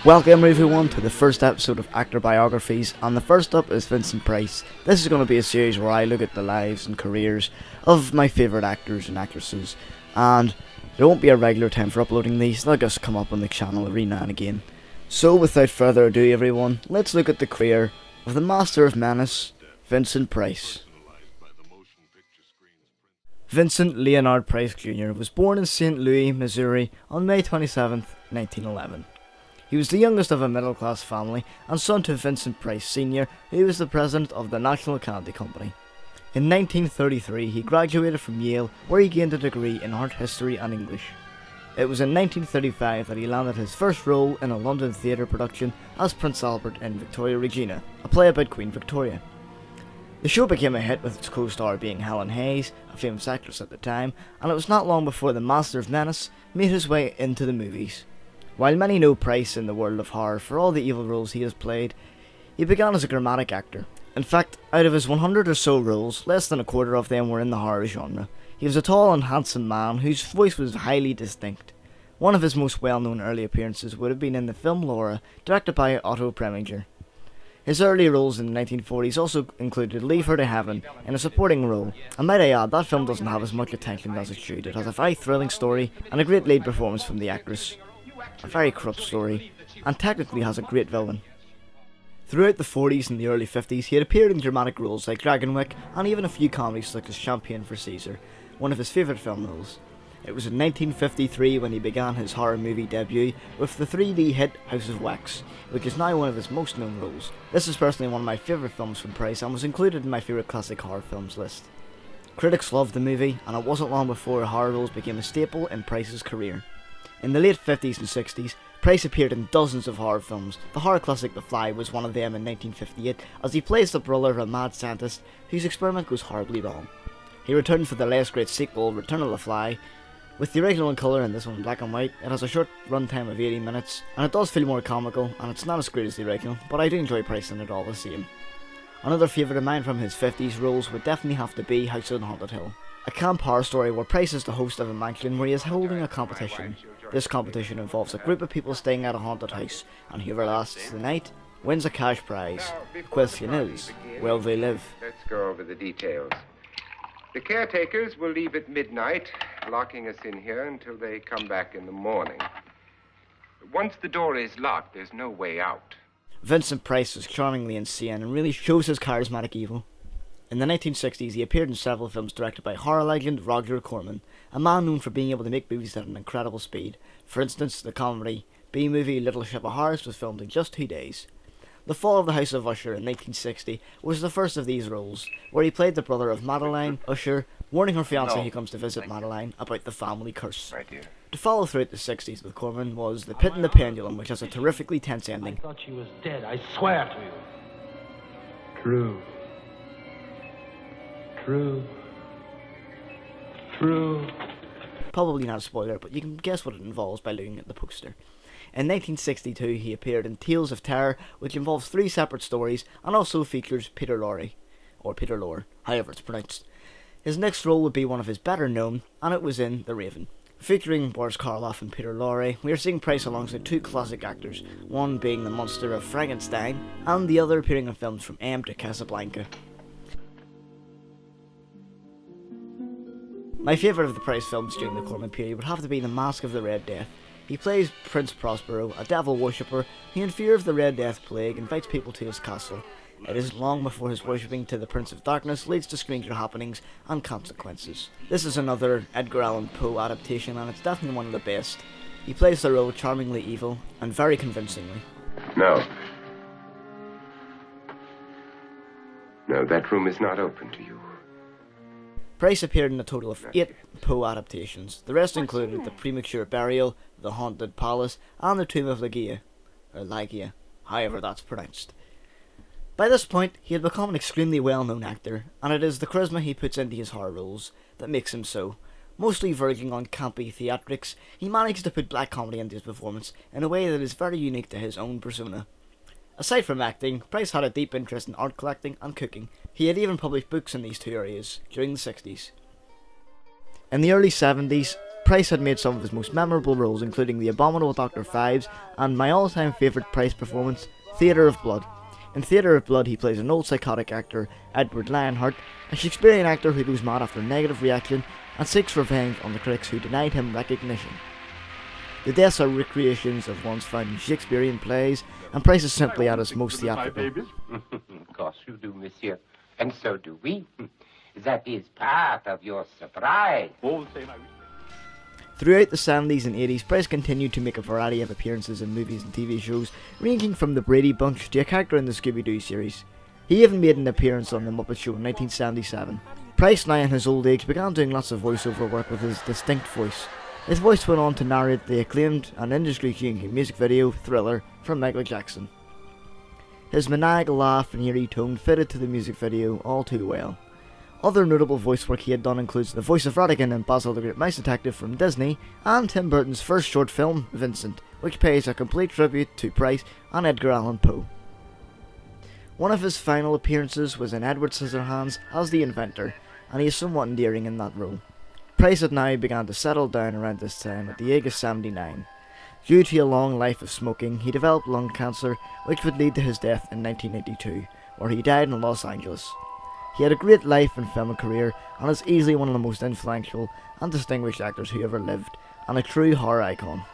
Welcome everyone to the first episode of Actor Biographies, and the first up is Vincent Price. This is going to be a series where I look at the lives and careers of my favourite actors and actresses, and there won't be a regular time for uploading these, they'll just come up on the channel every now and again. So without further ado everyone, let's look at the career of the master of menace, Vincent Price. Vincent Leonard Price Jr. was born in St. Louis, Missouri on May 27, 1911. He was the youngest of a middle-class family and son to Vincent Price Sr., who was the president of the National Candy Company. In 1933, he graduated from Yale, where he gained a degree in art history and English. It was in 1935 that he landed his first role in a London theatre production as Prince Albert in Victoria Regina, a play about Queen Victoria. The show became a hit, with its co-star being Helen Hayes, a famous actress at the time, and it was not long before the Master of Menace made his way into the movies. While many know Price in the world of horror for all the evil roles he has played, he began as a dramatic actor. In fact, out of his 100 or so roles, less than a quarter of them were in the horror genre. He was a tall and handsome man whose voice was highly distinct. One of his most well-known early appearances would have been in the film Laura, directed by Otto Preminger. His early roles in the 1940s also included Leave Her to Heaven in a supporting role, and might I add, that film doesn't have as much attention as it should. It has a very thrilling story and a great lead performance from the actress. A very corrupt story, and technically has a great villain. Throughout the 40s and the early 50s, he had appeared in dramatic roles like Dragonwyck, and even a few comedies such as Champagne for Caesar, one of his favourite film roles. It was in 1953 when he began his horror movie debut with the 3D hit House of Wax, which is now one of his most known roles. This is personally one of my favourite films from Price and was included in my favourite classic horror films list. Critics loved the movie, and it wasn't long before horror roles became a staple in Price's career. In the late 50s and 60s, Price appeared in dozens of horror films. The horror classic The Fly was one of them in 1958, as he plays the brother of a mad scientist whose experiment goes horribly wrong. He returned for the less great sequel, Return of the Fly, with the original in colour and this one in black and white. It has a short runtime of 80 minutes, and it does feel more comical, and it's not as great as the original, but I do enjoy Price in it all the same. Another favourite of mine from his 50s roles would definitely have to be House on Haunted Hill, a camp horror story where Price is the host of a mansion where he is holding a competition. This competition involves a group of people staying at a haunted house, and whoever lasts the night wins a cash prize. The question is, will they live? Let's go over the details. The caretakers will leave at midnight, locking us in here until they come back in the morning. Once the door is locked, there's no way out. Vincent Price is charmingly insane and really shows his charismatic evil. In the 1960s, he appeared in several films directed by horror legend Roger Corman, a man known for being able to make movies at an incredible speed. For instance, the comedy B-movie Little Shop of Horrors was filmed in just 2 days. The Fall of the House of Usher in 1960 was the first of these roles, where he played the brother of Madeline, Usher, warning her fiancé who comes to visit Madeline about the family curse. Right here. To follow throughout the 60s with Corman was The Pit and the Pendulum, which has a terrifically tense ending. I thought she was dead, I swear to you. True. True. True. Probably not a spoiler, but you can guess what it involves by looking at the poster. In 1962, he appeared in Tales of Terror, which involves 3 separate stories and also features Peter Lorre, or Peter Lorre, however it's pronounced. His next role would be one of his better known, and it was in The Raven. Featuring Boris Karloff and Peter Lorre, we are seeing Price alongside 2 classic actors, one being the monster of Frankenstein, and the other appearing in films from M to Casablanca. My favourite of the Price films during the Corman period would have to be The Masque of the Red Death. He plays Prince Prospero, a devil worshipper who in fear of the Red Death plague invites people to his castle. It is long before his worshipping to the Prince of Darkness leads to stranger happenings and consequences. This is another Edgar Allan Poe adaptation, and it's definitely one of the best. He plays the role charmingly evil and very convincingly. No. No, that room is not open to you. Price appeared in a total of 8 Poe adaptations. The rest included The Premature Burial, The Haunted Palace, and The Tomb of Ligeia, or Ligeia, however that's pronounced. By this point, he had become an extremely well-known actor, and it is the charisma he puts into his horror roles that makes him so. Mostly verging on campy theatrics, he managed to put black comedy into his performance in a way that is very unique to his own persona. Aside from acting, Price had a deep interest in art collecting and cooking. He had even published books in these two areas during the 60s. In the early 70s, Price had made some of his most memorable roles, including the Abominable Dr. Phibes and my all-time favourite Price performance, Theatre of Blood. In Theatre of Blood, he plays an old psychotic actor, Edward Lionheart, a Shakespearean actor who goes mad after negative reaction and seeks revenge on the critics who denied him recognition. The deaths are recreations of ones found in Shakespearean plays, and Price is simply at his most theatrical. Of course you do, monsieur. And so do we. That is part of your surprise. Throughout the 70s and 80s, Price continued to make a variety of appearances in movies and TV shows, ranging from the Brady Bunch to a character in the Scooby-Doo series. He even made an appearance on The Muppet Show in 1977. Price, now in his old age, began doing lots of voiceover work with his distinct voice. His voice went on to narrate the acclaimed and industry-changing music video Thriller from Michael Jackson. His maniacal laugh and eerie tone fitted to the music video all too well. Other notable voice work he had done includes the voice of Ratigan in Basil the Great Mouse Detective from Disney, and Tim Burton's first short film, Vincent, which pays a complete tribute to Price and Edgar Allan Poe. One of his final appearances was in Edward Scissorhands as the inventor, and he is somewhat endearing in that role. Price had now begun to settle down around this time at the age of 79. Due to a long life of smoking, he developed lung cancer, which would lead to his death in 1982, where he died in Los Angeles. He had a great life and film career, and is easily one of the most influential and distinguished actors who ever lived, and a true horror icon.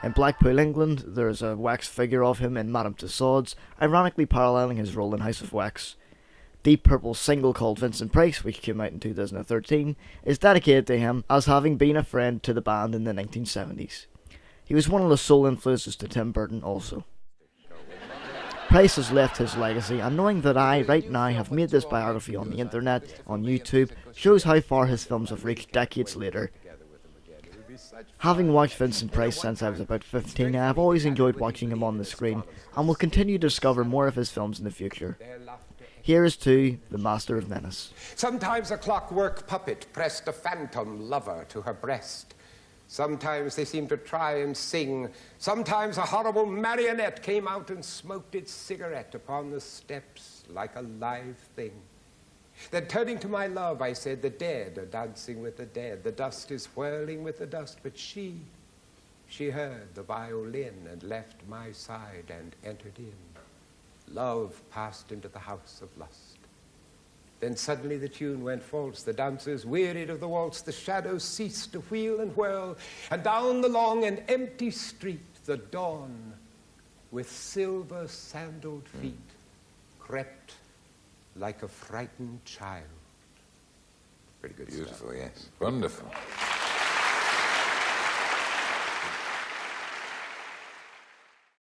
In Blackpool, England, there is a wax figure of him in Madame Tussauds, ironically paralleling his role in House of Wax. Deep Purple's single called Vincent Price, which came out in 2013, is dedicated to him as having been a friend to the band in the 1970s. He was one of the sole influences to Tim Burton also. Price has left his legacy, and knowing that I, right now, have made this biography on the internet, on YouTube, shows how far his films have reached decades later. Having watched Vincent Price since I was about 15, I have always enjoyed watching him on the screen, and will continue to discover more of his films in the future. Here is to the Master of Menace. Sometimes a clockwork puppet pressed a phantom lover to her breast. Sometimes they seemed to try and sing. Sometimes a horrible marionette came out and smoked its cigarette upon the steps like a live thing. Then turning to my love, I said, the dead are dancing with the dead. The dust is whirling with the dust. But she heard the violin and left my side and entered in. Love passed into the house of lust. Then suddenly the tune went false. The dancers wearied of the waltz. The shadows ceased to wheel and whirl. And down the long and empty street, the dawn, with silver-sandaled feet, crept like a frightened child. Pretty good stuff. Beautiful, yes. Wonderful.